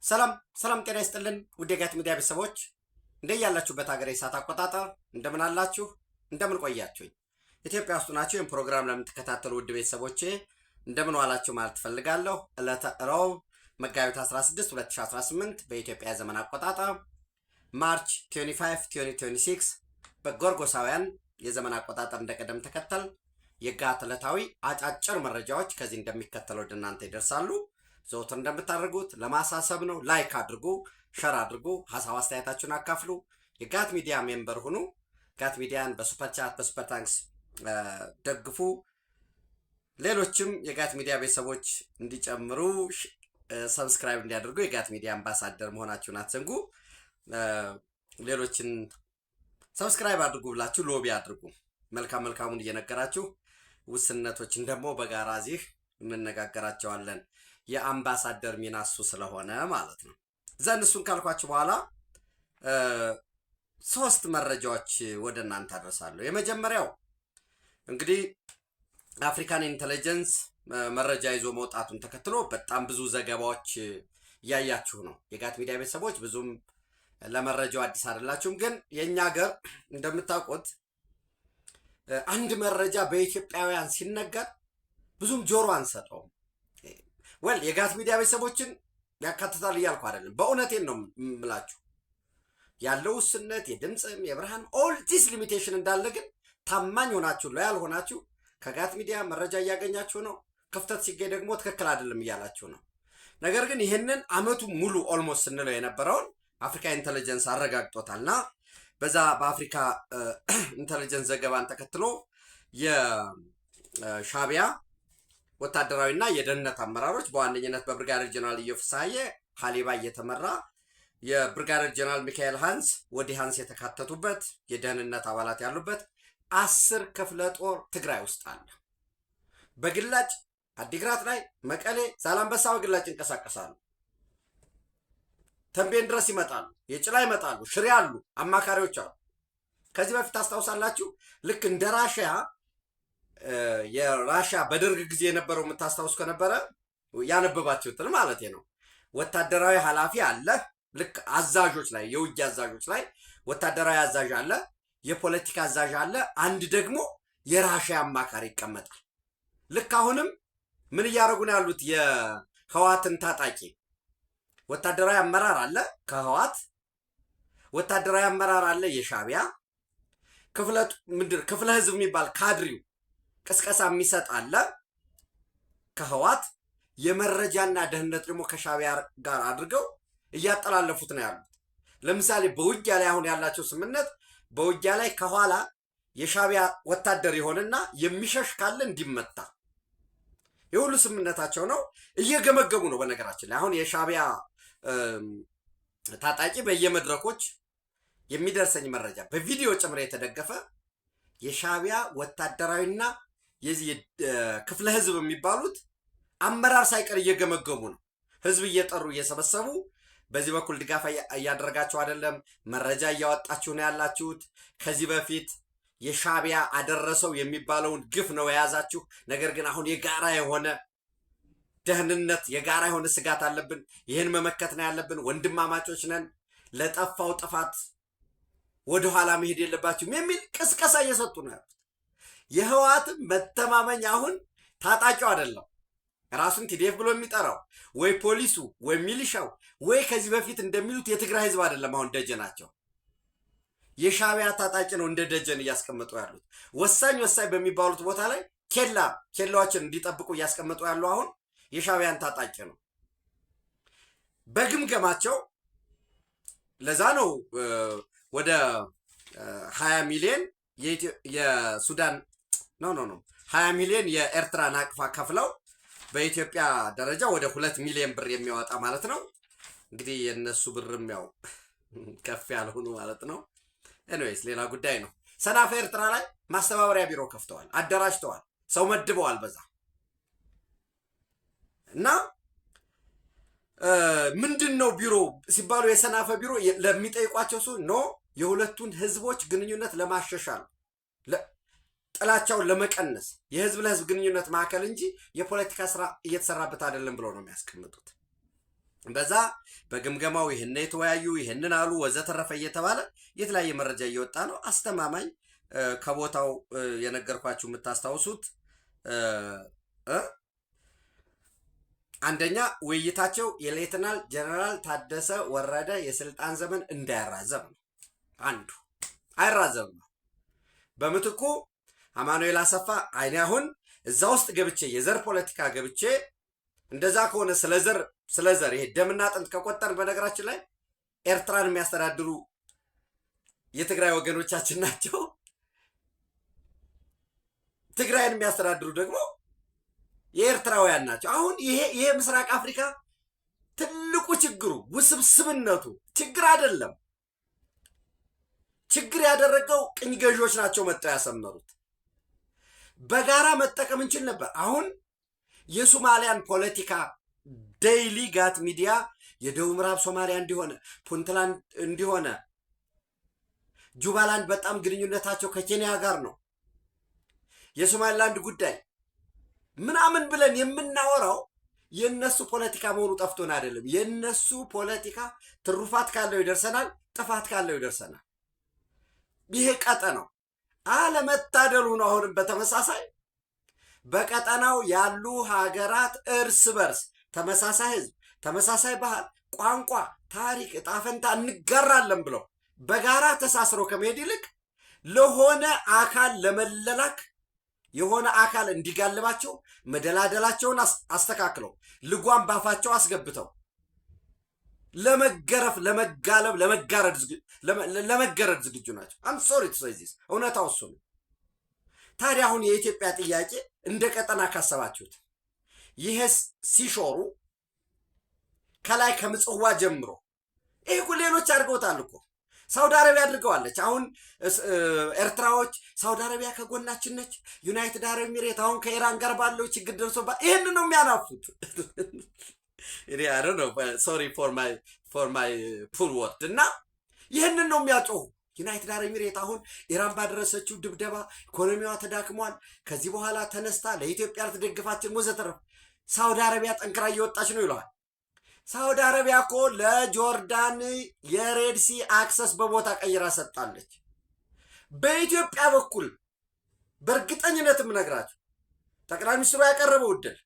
ሰላም ጤና ይስጥልን ውድ የጋት ሚዲያ ቤተሰቦች እንደያላችሁበት ሀገር የሰዓት አቆጣጠር እንደምን አላችሁ እንደምን ቆያችሁኝ ኢትዮጵያ ውስጥ ናችሁ ይህን ፕሮግራም ለምትከታተሉ ውድ ቤተሰቦቼ እንደምን ዋላችሁ ማለት ፈልጋለሁ። ዕለተ ረቡዕ መጋቢት 16 2018 በኢትዮጵያ ዘመን አቆጣጠር ማርች 25 2026 በጎርጎሳውያን የዘመን አቆጣጠር እንደቀደም ተከተል የጋት ዕለታዊ አጫጭር መረጃዎች ከዚህ እንደሚከተለው ወደ እናንተ ይደርሳሉ። ዘውትር እንደምታደርጉት ለማሳሰብ ነው። ላይክ አድርጉ፣ ሸር አድርጉ፣ ሀሳብ አስተያየታችሁን አካፍሉ። የጋት ሚዲያ ሜምበር ሁኑ። ጋት ሚዲያን በሱፐር ቻት በሱፐር ታንክስ ደግፉ። ሌሎችም የጋት ሚዲያ ቤተሰቦች እንዲጨምሩ ሰብስክራይብ እንዲያደርጉ የጋት ሚዲያ አምባሳደር መሆናችሁን አትዘንጉ። ሌሎችን ሰብስክራይብ አድርጉ ብላችሁ ሎቢ አድርጉ። መልካሙን እየነገራችሁ ውስንነቶችን ደግሞ በጋራ እዚህ እንነጋገራቸዋለን። የአምባሳደር ሚና እሱ ስለሆነ ማለት ነው። ዘንድ እሱን ካልኳችሁ በኋላ ሶስት መረጃዎች ወደ እናንተ አደርሳለሁ። የመጀመሪያው እንግዲህ አፍሪካን ኢንተለጀንስ መረጃ ይዞ መውጣቱን ተከትሎ በጣም ብዙ ዘገባዎች እያያችሁ ነው። የጋት ሚዲያ ቤተሰቦች ብዙም ለመረጃው አዲስ አይደላችሁም፣ ግን የኛ ሀገር እንደምታውቁት አንድ መረጃ በኢትዮጵያውያን ሲነገር ብዙም ጆሮ አንሰጠውም። የጋት ሚዲያ ቤተሰቦችን ያካትታል እያልኩ አይደለም፣ በእውነቴን ነው የምላችሁ። ያለው ውስንነት የድምፅም የብርሃን ኦል ዲስ ሊሚቴሽን እንዳለ ግን ታማኝ ሆናችሁ ሎያል ሆናችሁ ከጋት ሚዲያ መረጃ እያገኛችሁ ነው። ክፍተት ሲገኝ ደግሞ ትክክል አይደለም እያላችሁ ነው። ነገር ግን ይህንን አመቱ ሙሉ ኦልሞስት ስንለው የነበረውን አፍሪካ ኢንተለጀንስ አረጋግጦታልና በዛ በአፍሪካ ኢንተለጀንስ ዘገባን ተከትሎ የሻቢያ ወታደራዊና የደህንነት አመራሮች በዋነኝነት በብርጋዴር ጀነራል ኢዮብ ፍስሐዬ ሀሊባ እየተመራ የብርጋዴር ጀነራል ሚካኤል ሃንስ ወዲ ሃንስ የተካተቱበት የደህንነት አባላት ያሉበት 10 ክፍለ ጦር ትግራይ ውስጥ አለ። በግላጭ አዲግራት ላይ፣ መቀሌ፣ ዛላምበሳ በግላጭ ይንቀሳቀሳሉ። ተንቤን ድረስ ይመጣሉ፣ የጭላ ይመጣሉ፣ ሽሬ አሉ፣ አማካሪዎች አሉ። ከዚህ በፊት ታስታውሳላችሁ ልክ እንደ ራሽያ የራሽያ በደርግ ጊዜ የነበረው የምታስታውስ ከነበረ ያነበባችሁትን ማለት ነው። ወታደራዊ ኃላፊ አለ። ልክ አዛዦች ላይ የውጊያ አዛዦች ላይ ወታደራዊ አዛዥ አለ፣ የፖለቲካ አዛዥ አለ፣ አንድ ደግሞ የራሽያ አማካሪ ይቀመጣል። ልክ አሁንም ምን እያደረጉ ነው ያሉት? የህዋትን ታጣቂ ወታደራዊ አመራር አለ ከህዋት፣ ወታደራዊ አመራር አለ የሻቢያ ክፍለ ህዝብ የሚባል ካድሪው ቅስቀሳ የሚሰጥ አለ ከህዋት፣ የመረጃና ደህንነት ደግሞ ከሻቢያ ጋር አድርገው እያጠላለፉት ነው ያሉት። ለምሳሌ በውጊያ ላይ አሁን ያላቸው ስምምነት በውጊያ ላይ ከኋላ የሻቢያ ወታደር ይሆንና የሚሸሽ ካለ እንዲመታ የሁሉ ስምምነታቸው ነው። እየገመገሙ ነው። በነገራችን ላይ አሁን የሻቢያ ታጣቂ በየመድረኮች የሚደርሰኝ መረጃ በቪዲዮ ጭምር የተደገፈ የሻቢያ ወታደራዊና የዚህ ክፍለ ህዝብ የሚባሉት አመራር ሳይቀር እየገመገሙ ነው። ህዝብ እየጠሩ እየሰበሰቡ በዚህ በኩል ድጋፍ እያደረጋችሁ አይደለም፣ መረጃ እያወጣችሁ ነው ያላችሁት። ከዚህ በፊት የሻቢያ አደረሰው የሚባለውን ግፍ ነው የያዛችሁ። ነገር ግን አሁን የጋራ የሆነ ደህንነት የጋራ የሆነ ስጋት አለብን። ይህን መመከት ነው ያለብን። ወንድማማቾች ነን። ለጠፋው ጥፋት ወደኋላ መሄድ የለባችሁም የሚል ቅስቀሳ እየሰጡ ነው ያሉት። የህወሓትም መተማመኛ አሁን ታጣቂው አይደለም ራሱን ቲዲኤፍ ብሎ የሚጠራው ወይ ፖሊሱ ወይ ሚሊሻው ወይ ከዚህ በፊት እንደሚሉት የትግራይ ህዝብ አይደለም። አሁን ደጀናቸው የሻቢያ ታጣቂ ነው እንደ ደጀን እያስቀመጡ ያሉት። ወሳኝ በሚባሉት ቦታ ላይ ኬላዎችን እንዲጠብቁ እያስቀመጡ ያሉ አሁን የሻቢያን ታጣቂ ነው በግምገማቸው። ለዛ ነው ወደ 20 ሚሊዮን የሱዳን 20 ሚሊዮን የኤርትራ ናቅፋ ከፍለው በኢትዮጵያ ደረጃ ወደ 2 ሚሊዮን ብር የሚያወጣ ማለት ነው። እንግዲህ የነሱ ብርም ያው ከፍ ያልሆኑ ማለት ነው። ኤኒዌይስ ሌላ ጉዳይ ነው። ሰናፈ ኤርትራ ላይ ማስተባበሪያ ቢሮ ከፍተዋል፣ አደራጅተዋል፣ ሰው መድበዋል በዛ እና ምንድነው ቢሮ ሲባሉ የሰናፈ ቢሮ ለሚጠይቋቸው ሰው ኖ የሁለቱን ህዝቦች ግንኙነት ለማሻሻል ጥላቻውን ለመቀነስ የህዝብ ለህዝብ ግንኙነት ማዕከል እንጂ የፖለቲካ ስራ እየተሰራበት አይደለም ብለው ነው የሚያስቀምጡት። በዛ በግምገማው ይህን የተወያዩ ይህንን አሉ ወዘተረፈ እየተባለ የተለያየ መረጃ እየወጣ ነው። አስተማማኝ ከቦታው የነገርኳችሁ የምታስታውሱት አንደኛ ውይይታቸው የሌተናል ጀነራል ታደሰ ወረደ የስልጣን ዘመን እንዳያራዘም ነው። አንዱ አይራዘም ነው። በምትኩ አማኑኤል አሰፋ አይኔ አሁን እዛ ውስጥ ገብቼ የዘር ፖለቲካ ገብቼ እንደዛ ከሆነ ስለዘር ይሄ ደምና አጥንት ከቆጠር በነገራችን ላይ ኤርትራን የሚያስተዳድሩ የትግራይ ወገኖቻችን ናቸው። ትግራይን የሚያስተዳድሩ ደግሞ የኤርትራውያን ናቸው። አሁን ይሄ ምስራቅ አፍሪካ ትልቁ ችግሩ ውስብስብነቱ ችግር አይደለም። ችግር ያደረገው ቅኝ ገዢዎች ናቸው መጥተው ያሰመሩት። በጋራ መጠቀም እንችል ነበር። አሁን የሶማሊያን ፖለቲካ ዴይሊ ጋት ሚዲያ የደቡብ ምዕራብ ሶማሊያ እንዲሆነ ፑንትላንድ እንዲሆነ ጁባላንድ በጣም ግንኙነታቸው ከኬንያ ጋር ነው። የሶማሊላንድ ጉዳይ ምናምን ብለን የምናወራው የነሱ ፖለቲካ መሆኑ ጠፍቶን አይደለም። የነሱ ፖለቲካ ትሩፋት ካለው ይደርሰናል፣ ጥፋት ካለው ይደርሰናል። ይሄ ቀጠናው አለመታደሉ ነው። አሁንም በተመሳሳይ በቀጠናው ያሉ ሀገራት እርስ በርስ ተመሳሳይ ህዝብ፣ ተመሳሳይ ባህል፣ ቋንቋ፣ ታሪክ፣ እጣ ፈንታ እንጋራለን ብለው በጋራ ተሳስረው ከመሄድ ይልቅ ለሆነ አካል ለመለላክ የሆነ አካል እንዲጋልባቸው መደላደላቸውን አስተካክለው ልጓም ባፋቸው አስገብተው ለመገረፍ፣ ለመጋለብ፣ ለመገረድ ዝግጁ ናቸው። አም ሶሪ ቱ ሴይ ዚስ እውነታው እሱ ነው። ታዲያ አሁን የኢትዮጵያ ጥያቄ እንደ ቀጠና ካሰባችሁት ይሄ ሲሾሩ ከላይ ከምጽዋ ጀምሮ ይሄ እኮ ሌሎች አድርገውታል እኮ። ሳውዲ አረቢያ አድርገዋለች። አሁን ኤርትራዎች ሳውዲ አረቢያ ከጎናችን ነች፣ ዩናይትድ አረብ ኤሚሬት አሁን ከኢራን ጋር ባለው ችግር ደርሶባ ይህን ነው የሚያናፉት። ሶሪ ፎር ማይ ፑር ወርድ እና ይህንን ነው የሚያጮሁ። ዩናይትድ አረብ ኤሚሬት አሁን ኢራን ባደረሰችው ድብደባ ኢኮኖሚዋ ተዳክሟል፣ ከዚህ በኋላ ተነስታ ለኢትዮጵያ ልትደግፋችን ወዘተረፈ። ሳውዲ አረቢያ ጠንክራ እየወጣች ነው ይለዋል። ሳውዲ አረቢያ እኮ ለጆርዳን የሬድሲ አክሰስ በቦታ ቀይራ ሰጣለች። በኢትዮጵያ በኩል በእርግጠኝነት የምነግራቸው ጠቅላይ ሚኒስትሩ ያቀረበው እድል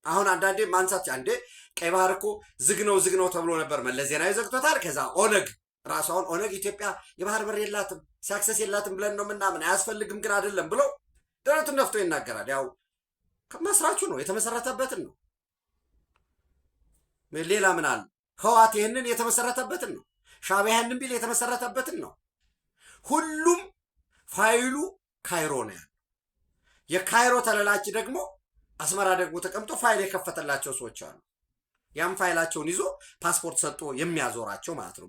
አሁን አንዳንዴ ማንሳት አንዴ ቀይ ባህር እኮ ዝግ ነው ተብሎ ነበር። መለስ ዜናዊ ዘግቶታል። ከዛ ኦነግ ራሱ አሁን ኦነግ ኢትዮጵያ የባህር በር የላትም ሲያክሰስ የላትም ብለን ነው ምናምን አያስፈልግም ግን አይደለም ብሎ ደረቱን ነፍቶ ይናገራል። ያው ከመስራቹ ነው የተመሰረተበትን ነው። ሌላ ምን አለ? ህዋት ይህንን የተመሰረተበትን ነው። ሻዕቢያ ይህንን ቢል የተመሰረተበትን ነው። ሁሉም ፋይሉ ካይሮ ነው ያለው። የካይሮ ተለላኪ ደግሞ አስመራ ደግሞ ተቀምጦ ፋይል የከፈተላቸው ሰዎች አሉ። ያም ፋይላቸውን ይዞ ፓስፖርት ሰጥቶ የሚያዞራቸው ማለት ነው።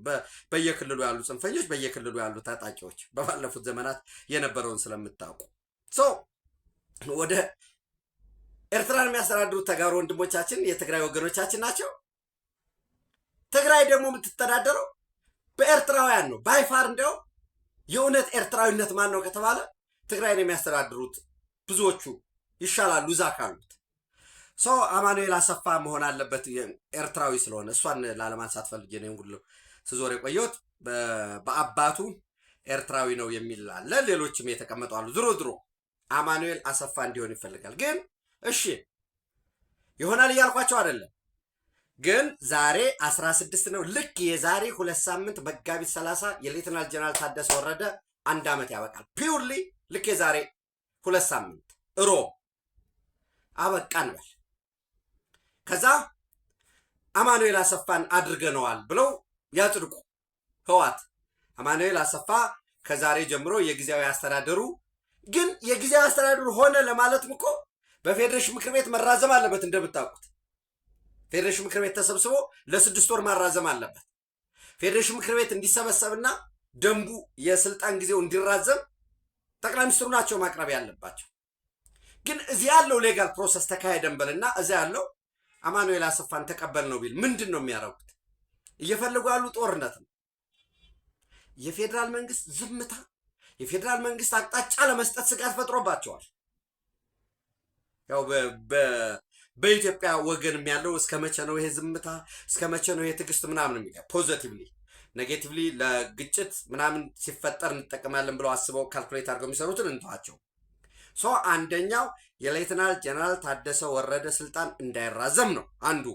በየክልሉ ያሉ ጽንፈኞች፣ በየክልሉ ያሉ ታጣቂዎች በባለፉት ዘመናት የነበረውን ስለምታውቁ ወደ ኤርትራን የሚያስተዳድሩት ተጋሩ ወንድሞቻችን የትግራይ ወገኖቻችን ናቸው። ትግራይ ደግሞ የምትተዳደረው በኤርትራውያን ነው። ባይፋር እንደው የእውነት ኤርትራዊነት ማን ነው ከተባለ ትግራይን የሚያስተዳድሩት ብዙዎቹ ይሻላሉ እዛ ካሉት። አማኑኤል አሰፋ መሆን አለበት ኤርትራዊ ስለሆነ እሷን ላለማንሳት ፈልጌ ነው ሁሉ ስዞር የቆየሁት። በአባቱ ኤርትራዊ ነው የሚል አለ። ሌሎችም የተቀመጡ አሉ። ድሮ አማኑኤል አሰፋ እንዲሆን ይፈልጋል። ግን እሺ ይሆናል እያልኳቸው አይደለም። ግን ዛሬ 16 ነው። ልክ የዛሬ 2 ሳምንት መጋቢት 30 የሌተናል ጀነራል ታደሰ ወረደ 1 ዓመት ያበቃል። ፒውርሊ ልክ የዛሬ 2 ሳምንት አበቃን በል። ከዛ አማኑኤል አሰፋን አድርገነዋል ብለው ያጽድቁ ህዋት። አማኑኤል አሰፋ ከዛሬ ጀምሮ የጊዜያዊ አስተዳደሩ ግን የጊዜያዊ አስተዳደሩ ሆነ ለማለትም እኮ በፌዴሬሽን ምክር ቤት መራዘም አለበት። እንደምታውቁት ፌዴሬሽን ምክር ቤት ተሰብስቦ ለ6 ወር ማራዘም አለበት። ፌዴሬሽን ምክር ቤት እንዲሰበሰብና ደንቡ የስልጣን ጊዜው እንዲራዘም ጠቅላይ ሚኒስትሩ ናቸው ማቅረብ ያለባቸው። ግን እዚህ ያለው ሌጋል ፕሮሰስ ተካሄደን በልና እዚያ ያለው አማኑኤል አሰፋን ተቀበል ነው ቢል ምንድን ነው የሚያደርጉት? እየፈለጉ ያሉ ጦርነት ነው። የፌዴራል መንግስት ዝምታ፣ የፌዴራል መንግስት አቅጣጫ ለመስጠት ስጋት ፈጥሮባቸዋል። ያው በኢትዮጵያ ወገንም ያለው እስከ መቼ ነው ይሄ ዝምታ? እስከ መቼ ነው ይሄ ትዕግስት ምናምን የሚለው ፖዚቲቭሊ ኔጌቲቭሊ ለግጭት ምናምን ሲፈጠር እንጠቀማለን ብለው አስበው ካልኩሌት አድርገው የሚሰሩትን እንተዋቸው። ሶ አንደኛው የሌተናል ጀነራል ታደሰ ወረደ ስልጣን እንዳይራዘም ነው አንዱ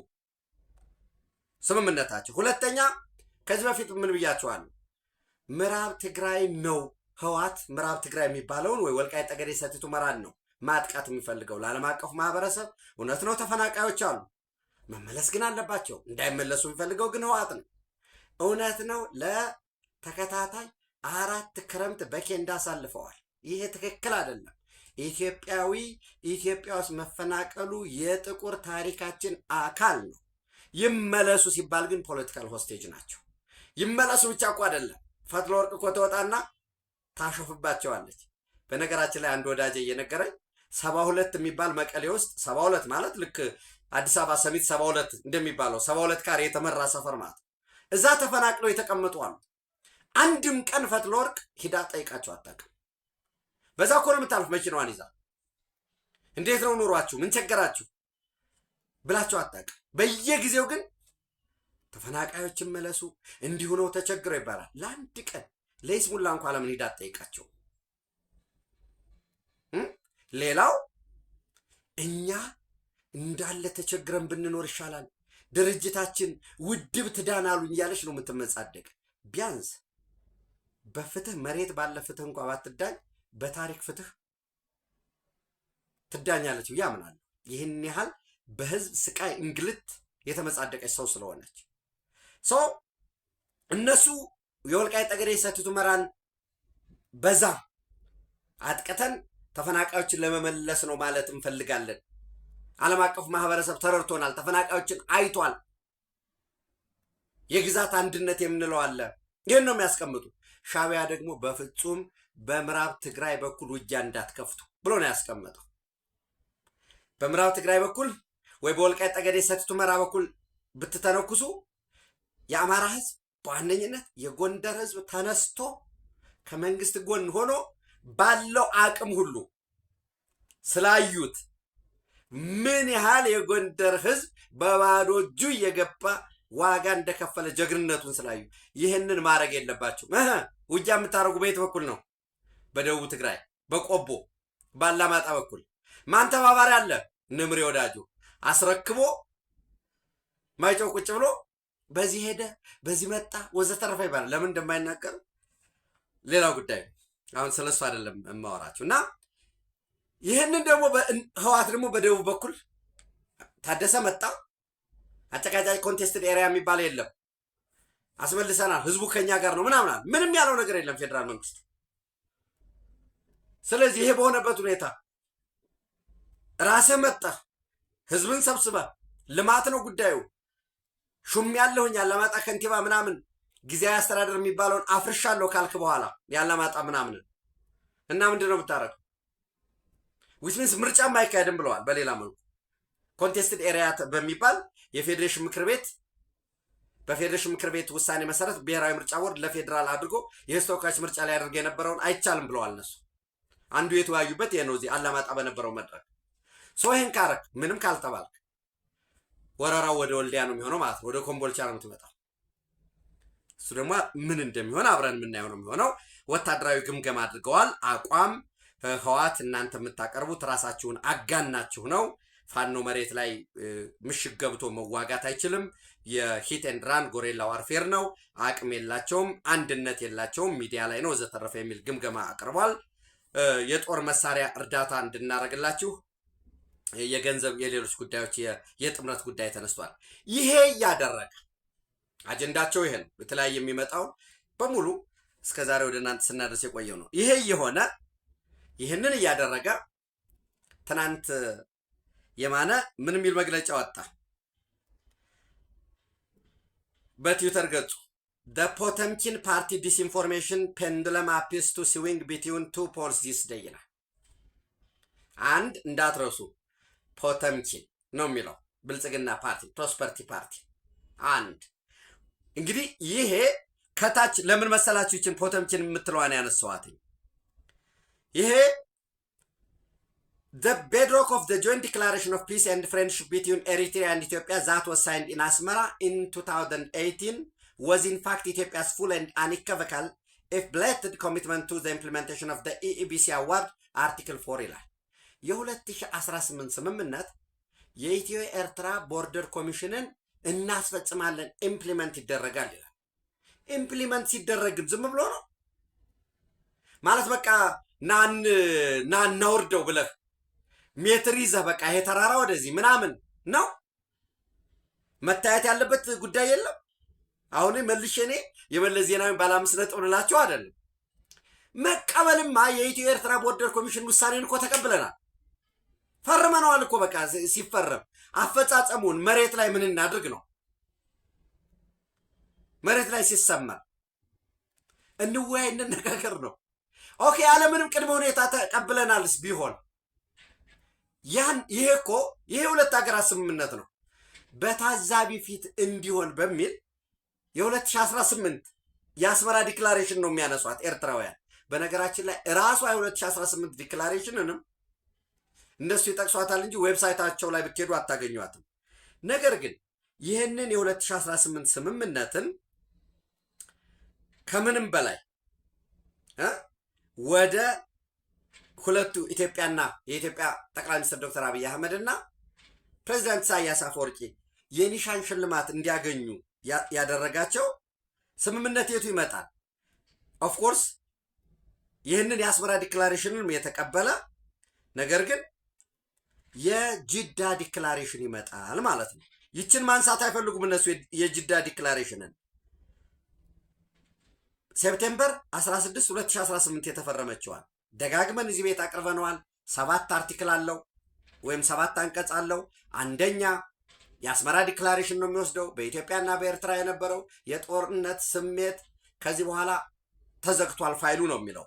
ስምምነታቸው። ሁለተኛ ከዚህ በፊት ምን ብያቸዋለሁ? ምዕራብ ትግራይ ነው ህወሓት ምዕራብ ትግራይ የሚባለውን ወይ ወልቃይት ጠገዴ ሰቲት ሁመራን ነው ማጥቃት የሚፈልገው ለዓለም አቀፍ ማህበረሰብ። እውነት ነው ተፈናቃዮች አሉ፣ መመለስ ግን አለባቸው። እንዳይመለሱ የሚፈልገው ግን ህወሓት ነው። እውነት ነው ለተከታታይ 4 ክረምት በኬንዳ አሳልፈዋል። ይሄ ትክክል አይደለም። ኢትዮጵያዊ ኢትዮጵያ ውስጥ መፈናቀሉ የጥቁር ታሪካችን አካል ነው። ይመለሱ ሲባል ግን ፖለቲካል ሆስቴጅ ናቸው። ይመለሱ ብቻ እኮ አይደለም። ፈትለወርቅ እኮ ተወጣና ታሾፍባቸዋለች። በነገራችን ላይ አንድ ወዳጄ እየነገረኝ 72 የሚባል መቀሌ ውስጥ 72 ማለት ልክ አዲስ አበባ ሰሚት 72 እንደሚባለው 72 ካሬ የተመራ ሰፈር ማለት እዛ ተፈናቅለው የተቀመጡ አሉ። አንድም ቀን ፈትለወርቅ ሂዳ ጠይቃቸው አታውቅም። በዛ እኮ ነው የምታልፍ መኪናዋን ይዛ። እንዴት ነው ኑሯችሁ? ምን ቸገራችሁ ብላቸው አታውቅም። በየጊዜው ግን ተፈናቃዮችን መለሱ እንዲሁ ነው ተቸግረው ይባላል። ለአንድ ቀን ለይስሙላ እንኳን ለምን ሂዳ ጠይቃቸው። ሌላው እኛ እንዳለ ተቸግረን ብንኖር ይሻላል፣ ድርጅታችን ውድብ ትዳን አሉኝ እያለች ነው የምትመጻደቅ። ቢያንስ በፍትህ መሬት ባለ ፍትህ እንኳ ባትዳኝ በታሪክ ፍትህ ትዳኛለች ብዬ አምናለሁ። ይህን ያህል በህዝብ ስቃይ እንግልት የተመጻደቀች ሰው ስለሆነች ሰው እነሱ የወልቃይት ጠገዴ ሰቲት ሁመራን በዛ አጥቅተን ተፈናቃዮችን ለመመለስ ነው ማለት እንፈልጋለን። ዓለም አቀፍ ማህበረሰብ ተረድቶናል፣ ተፈናቃዮችን አይቷል፣ የግዛት አንድነት የምንለው አለ። ይህን ነው የሚያስቀምጡ። ሻዕቢያ ደግሞ በፍጹም በምዕራብ ትግራይ በኩል ውጊያ እንዳትከፍቱ ብሎ ነው ያስቀመጠው። በምዕራብ ትግራይ በኩል ወይ በወልቃይት ጠገዴ ሰቲት ሁመራ በኩል ብትተነኩሱ የአማራ ህዝብ በዋነኝነት የጎንደር ህዝብ ተነስቶ ከመንግስት ጎን ሆኖ ባለው አቅም ሁሉ ስላዩት ምን ያህል የጎንደር ህዝብ በባዶ እጁ እየገባ ዋጋ እንደከፈለ ጀግንነቱን ስላዩ ይህንን ማድረግ የለባቸው። ውጊያ የምታደርጉ በየት በኩል ነው? በደቡብ ትግራይ በቆቦ ባላማጣ በኩል ማን ተባባሪ አለ? ንምሬ ወዳጁ አስረክቦ ማይጨው ቁጭ ብሎ በዚህ ሄደ በዚህ መጣ ወዘተረፈ ይባላል። ለምን እንደማይናገር ሌላው ጉዳይ። አሁን ስለሱ አይደለም የማወራችሁ። እና ይህንን ደግሞ ህወሓት ደግሞ በደቡብ በኩል ታደሰ መጣ። አጨቃጫጭ ኮንቴስትድ ኤሪያ የሚባል የለም፣ አስመልሰናል፣ ህዝቡ ከኛ ጋር ነው ምናምን። ምንም ያለው ነገር የለም ፌዴራል መንግስት። ስለዚህ ይሄ በሆነበት ሁኔታ ራስህ መጣህ፣ ህዝብን ሰብስበህ ልማት ነው ጉዳዩ ሹም ያለሁኝ አላማጣ ከንቲባ ምናምን ጊዜያዊ አስተዳደር የሚባለውን አፍርሻለሁ ካልክ በኋላ ያላማጣ ምናምን እና ምንድን ነው የምታረገው? ዊች ሚንስ ምርጫም አይካሄድም ብለዋል። በሌላ መልኩ ኮንቴስትድ ኤሪያ በሚባል የፌዴሬሽን ምክር ቤት በፌዴሬሽን ምክር ቤት ውሳኔ መሰረት ብሔራዊ ምርጫ ቦርድ ለፌዴራል አድርጎ የህዝብ ተወካዮች ምርጫ ላይ አድርገው የነበረውን አይቻልም ብለዋል እነሱ። አንዱ የተወያዩበት ይሄ ነው። እዚህ አላማጣ በነበረው መድረክ ሰው ይህን ካረክ ምንም ካልተባልክ ወረራው ወደ ወልዲያ ነው የሚሆነው ማለት ነው። ወደ ኮምቦልቻ ነው የምትመጣው። እሱ ደግሞ ምን እንደሚሆን አብረን የምናየው ነው የሚሆነው። ወታደራዊ ግምገማ አድርገዋል። አቋም ህወሓት እናንተ የምታቀርቡት ራሳችሁን አጋናችሁ ነው። ፋኖ መሬት ላይ ምሽግ ገብቶ መዋጋት አይችልም። የሂት ኤንድ ራን ጎሬላ ዋርፌር ነው። አቅም የላቸውም፣ አንድነት የላቸውም፣ ሚዲያ ላይ ነው ወዘተረፈ የሚል ግምገማ አቅርቧል። የጦር መሳሪያ እርዳታ እንድናደርግላችሁ የገንዘብ የሌሎች ጉዳዮች የጥምረት ጉዳይ ተነስቷል። ይሄ እያደረገ አጀንዳቸው ይሄ ነው። በተለያየ የሚመጣው በሙሉ እስከዛሬ ወደ እናንተ ስናደርስ የቆየው ነው። ይሄ የሆነ ይህንን እያደረገ ትናንት የማነ ምን የሚል መግለጫ ወጣ በትዊተር ገጹ። The Potemkin party disinformation pendulum appears to swing between two poles this day ይላል። አንድ እንዳትረሱ ፖተምኪን ነው የሚለው ብልጽግና ፓርቲ ፕሮስፐርቲ ፓርቲ። አንድ እንግዲህ ይሄ ከታች ለምን መሰላችሁ ይችን ፖተምኪን የምትለዋን ያነሳዋት? ይሄ The bedrock of the joint declaration of peace and friendship between Eritrea and Ethiopia that was signed in Asmara in 2018 was in fact Ethiopia's full and unequivocal if blatant commitment to the implementation of the EEBC award Article 4 ይላል። የ2018 ስምምነት የኢትዮ ኤርትራ ቦርደር ኮሚሽንን እናስፈጽማለን ኢምፕሊመንት ይደረጋል ይላል። ኢምፕሊመንት ሲደረግ ዝም ብሎ ነው ማለት በቃ ናናውርደው ብለህ ሜትር ይዘህ በቃ ይሄ ተራራ ወደዚህ ምናምን ነው መታየት ያለበት ጉዳይ የለም። አሁን መልሼ እኔ የመለስ ዜናዊ ባለ 5 ነጥብ ልላቸው አይደለም። መቀበልማ የኢትዮ ኤርትራ ቦርደር ኮሚሽን ውሳኔን እኮ ተቀብለናል፣ ፈርመነዋል እኮ በቃ ሲፈረም አፈጻጸሙን መሬት ላይ ምን እናድርግ ነው። መሬት ላይ ሲሰመር እንወያይ እንነጋገር ነው። ኦኬ ያለምንም ቅድመ ሁኔታ ተቀብለናልስ ቢሆን ይሄ ሁለት ሀገራት ስምምነት ነው። በታዛቢ ፊት እንዲሆን በሚል የ2018 የአስመራ ዲክላሬሽን ነው የሚያነሷት ኤርትራውያን። በነገራችን ላይ ራሷ የ2018 ዲክላሬሽንንም እነሱ ይጠቅሷታል እንጂ ዌብሳይታቸው ላይ ብትሄዱ አታገኟትም። ነገር ግን ይህንን የ2018 ስምምነትን ከምንም በላይ ወደ ሁለቱ ኢትዮጵያና የኢትዮጵያ ጠቅላይ ሚኒስትር ዶክተር አብይ አህመድ እና ፕሬዚዳንት ኢሳያስ አፈወርቂ የኒሻን ሽልማት እንዲያገኙ ያደረጋቸው ስምምነት የቱ ይመጣል? ኦፍ ኮርስ ይህንን የአስመራ ዲክላሬሽንን የተቀበለ ነገር ግን የጅዳ ዲክላሬሽን ይመጣል ማለት ነው። ይችን ማንሳት አይፈልጉም እነሱ። የጅዳ ዲክላሬሽንን ሴፕቴምበር 16 2018 የተፈረመችዋል ደጋግመን እዚህ ቤት አቅርበነዋል። 7 አርቲክል አለው ወይም 7 አንቀጽ አለው። አንደኛ የአስመራ ዲክላሬሽን ነው የሚወስደው በኢትዮጵያና በኤርትራ የነበረው የጦርነት ስሜት ከዚህ በኋላ ተዘግቷል ፋይሉ ነው የሚለው።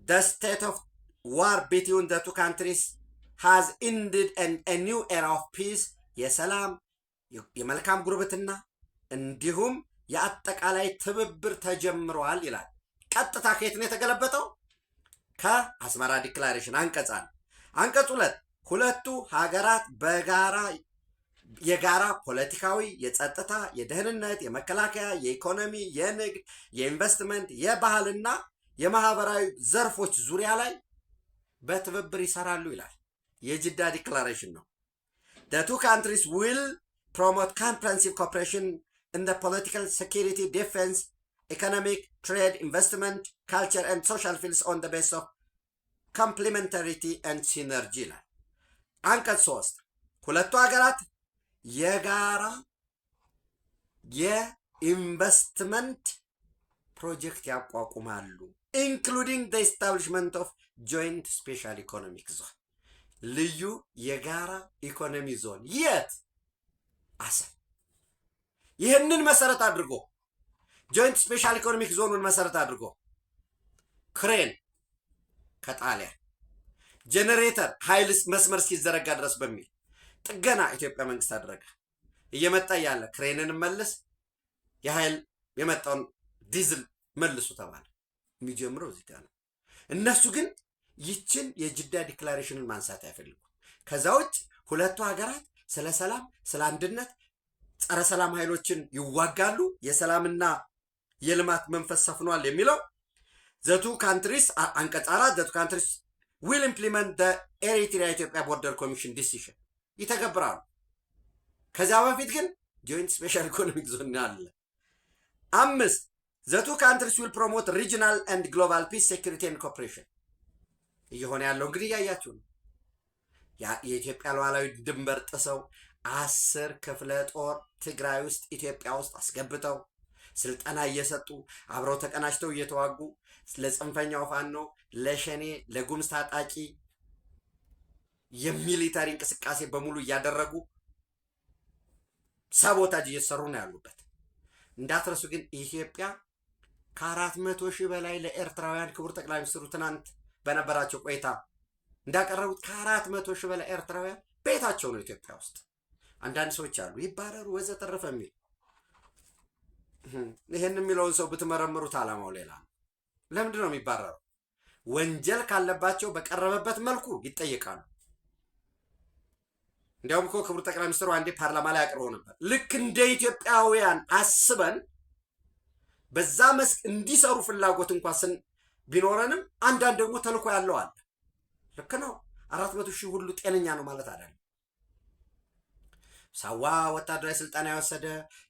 the state of war between the two countries has ended and a new era of peace የሰላም የመልካም ጉርብትና እንዲሁም የአጠቃላይ ትብብር ተጀምሯል ይላል። ቀጥታ ከየት ነው የተገለበጠው? ከአስመራ ዲክላሬሽን አንቀጽ አለ። አንቀጽ 2 ሁለቱ ሀገራት በጋራ የጋራ ፖለቲካዊ፣ የጸጥታ፣ የደህንነት፣ የመከላከያ፣ የኢኮኖሚ፣ የንግድ፣ የኢንቨስትመንት፣ የባህልና የማህበራዊ ዘርፎች ዙሪያ ላይ በትብብር ይሰራሉ ይላል። የጅዳ ዲክላሬሽን ነው። the two countries will promote comprehensive cooperation in the political, security, defense, economic, trade, investment, culture and social fields on the basis of complementarity and synergy ይላል። አንቀጽ 3 ሁለቱ ሀገራት የጋራ የኢንቨስትመንት ፕሮጀክት ያቋቁማሉ including the establishment of joint special economic zone ልዩ የጋራ ኢኮኖሚ ዞን የት? አሰብ። ይህንን መሰረት አድርጎ ጆይንት ስፔሻል ኢኮኖሚክ ዞኑን መሰረት አድርጎ ክሬን ከጣሊያን ጄኔሬተር ኃይል መስመር እስኪዘረጋ ድረስ በሚል ጥገና ኢትዮጵያ መንግስት አደረገ። እየመጣ ያለ ክሬንን መልስ፣ የኃይል የመጣውን ዲዝል መልሱ ተባለ። የሚጀምረው እዚህ ጋር ነው። እነሱ ግን ይችን የጅዳ ዲክላሬሽንን ማንሳት አይፈልጉ። ከዛ ውጭ ሁለቱ ሀገራት ስለ ሰላም፣ ስለ አንድነት፣ ጸረ ሰላም ኃይሎችን ይዋጋሉ፣ የሰላምና የልማት መንፈስ ሰፍኗል የሚለው the two countries አንቀጽ 4 the two countries will implement the Eritrea Ethiopia Border Commission decision ይተገብራሉ። ከዛ በፊት ግን joint special economic zone አለ። 5 the two countries will promote regional and global peace, security and cooperation እየሆነ ያለው እንግዲህ ያያችሁ ነው። የኢትዮጵያ ሉዓላዊ ድንበር ጥሰው 10 ክፍለ ጦር ትግራይ ውስጥ ኢትዮጵያ ውስጥ አስገብተው ስልጠና እየሰጡ አብረው ተቀናጅተው እየተዋጉ ለጽንፈኛው ፋኖ፣ ለሸኔ፣ ለጉምዝ ታጣቂ የሚሊታሪ እንቅስቃሴ በሙሉ እያደረጉ ሳቦታጅ እየሰሩ ነው ያሉበት። እንዳትረሱ ግን ኢትዮጵያ ከ400 ሺህ በላይ ለኤርትራውያን ክቡር ጠቅላይ ሚኒስትሩ ትናንት በነበራቸው ቆይታ እንዳቀረቡት ከ400 ሺህ በላይ ኤርትራውያን ቤታቸው ነው ኢትዮጵያ ውስጥ። አንዳንድ ሰዎች አሉ ይባረሩ ወዘተረፈ የሚል ይሄን የሚለውን ሰው ብትመረምሩት አላማው ሌላ ነው። ለምንድን ነው የሚባረሩ? ወንጀል ካለባቸው በቀረበበት መልኩ ይጠየቃሉ። እንዲያውም እኮ ክቡር ጠቅላይ ሚኒስትሩ አንዴ ፓርላማ ላይ አቅርበው ነበር። ልክ እንደ ኢትዮጵያውያን አስበን በዛ መስክ እንዲሰሩ ፍላጎት እንኳን ቢኖረንም አንዳንድ ደግሞ ተልኮ ያለው አለ። ልክ ነው። 400,000 ሁሉ ጤነኛ ነው ማለት አይደለም። ሳዋ ወታደራዊ ስልጠና የወሰደ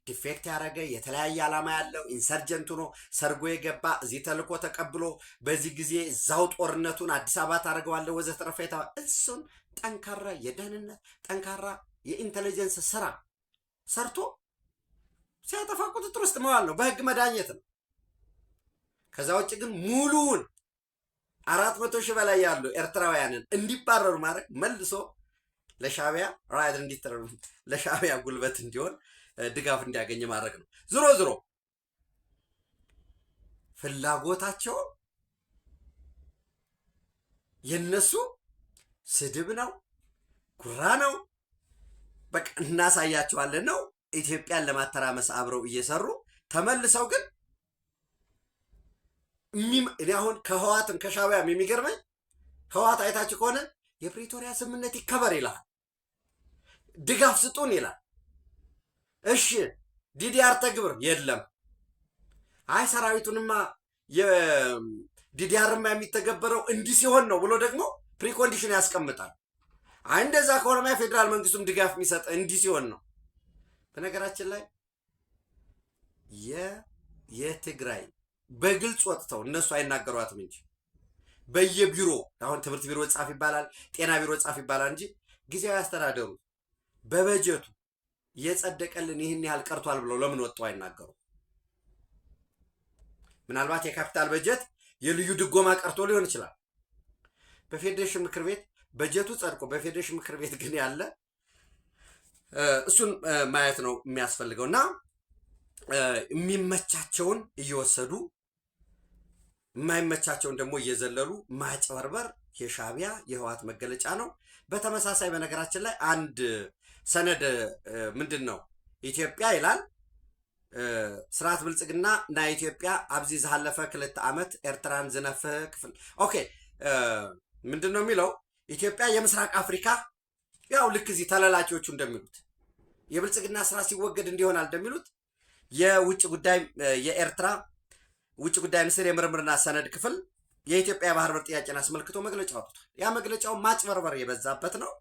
ዲፌክት ያደረገ የተለያየ ዓላማ ያለው ኢንሰርጀንቱ ነው ሰርጎ የገባ እዚህ ተልኮ ተቀብሎ በዚህ ጊዜ እዛው ጦርነቱን አዲስ አበባ ታደርገዋለህ ወዘተረፈ እሱን ጠንካራ የደህንነት ጠንካራ የኢንተለጀንስ ስራ ሰርቶ ሲያጠፋ ቁጥጥር ውስጥ መዋል ነው፣ በህግ መዳኘት ነው። ከዛ ውጭ ግን ሙሉውን 400,000 በላይ ያሉ ኤርትራውያንን እንዲባረሩ ማድረግ መልሶ ለሻዕቢያ ራይድ እንዲተረሩ ለሻዕቢያ ጉልበት እንዲሆን ድጋፍ እንዲያገኝ ማድረግ ነው። ዝሮ ዝሮ ፍላጎታቸው የነሱ ስድብ ነው፣ ጉራ ነው። በቃ እናሳያቸዋለን ነው። ኢትዮጵያን ለማተራመስ አብረው እየሰሩ ተመልሰው ግን እኔ አሁን ከህዋትም ከሻዕቢያም የሚገርመኝ ህዋት አይታችሁ ከሆነ የፕሪቶሪያ ስምምነት ይከበር ይላል፣ ድጋፍ ስጡን ይላል። እሺ ዲዲአር ተግብር የለም። አይ ሰራዊቱንማ የዲዲአርማ የሚተገበረው እንዲህ ሲሆን ነው ብሎ ደግሞ ፕሪኮንዲሽን ያስቀምጣል። አይ እንደዛ ከሆነማ የፌዴራል መንግስቱም ድጋፍ የሚሰጥ እንዲህ ሲሆን ነው። በነገራችን ላይ የትግራይ በግልጽ ወጥተው እነሱ አይናገሯትም እንጂ በየቢሮ አሁን ትምህርት ቢሮ ጻፍ ይባላል፣ ጤና ቢሮ ጻፍ ይባላል እንጂ ጊዜያዊ አስተዳደሩ በበጀቱ የጸደቀልን ይህን ያህል ቀርቷል ብለው ለምን ወጥተው አይናገሩ? ምናልባት የካፒታል በጀት የልዩ ድጎማ ቀርቶ ሊሆን ይችላል። በፌዴሬሽን ምክር ቤት በጀቱ ጸድቆ በፌዴሬሽን ምክር ቤት ግን ያለ እሱን ማየት ነው የሚያስፈልገው እና የሚመቻቸውን እየወሰዱ የማይመቻቸውን ደግሞ እየዘለሉ ማጭበርበር የሻዕቢያ የህወሓት መገለጫ ነው። በተመሳሳይ በነገራችን ላይ አንድ ሰነድ ምንድን ነው ኢትዮጵያ ይላል ስርዓት ብልጽግና ና ኢትዮጵያ አብዚ ዝሃለፈ 2 ዓመት ኤርትራን ዝነፍህ ክፍል ኦኬ ምንድን ነው የሚለው ኢትዮጵያ የምስራቅ አፍሪካ ያው ልክ እዚህ ተላላኪዎቹ እንደሚሉት የብልጽግና ስራ ሲወገድ እንዲሆናል እንደሚሉት የውጭ ጉዳይ የኤርትራ ውጭ ጉዳይ ሚኒስቴር የምርምርና ሰነድ ክፍል የኢትዮጵያ ባህር በር ጥያቄን አስመልክቶ መግለጫ አውጥቷል። ያ መግለጫው ማጭበርበር የበዛበት ነው።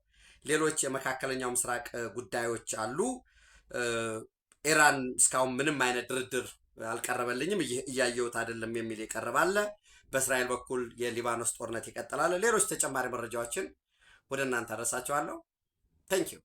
ሌሎች የመካከለኛው ምስራቅ ጉዳዮች አሉ። ኢራን እስካሁን ምንም አይነት ድርድር አልቀረበልኝም እያየሁት አይደለም የሚል የቀረባለ። በእስራኤል በኩል የሊባኖስ ጦርነት ይቀጥላል። ሌሎች ተጨማሪ መረጃዎችን ወደ እናንተ አደርሳቸዋለሁ። ታንኪዩ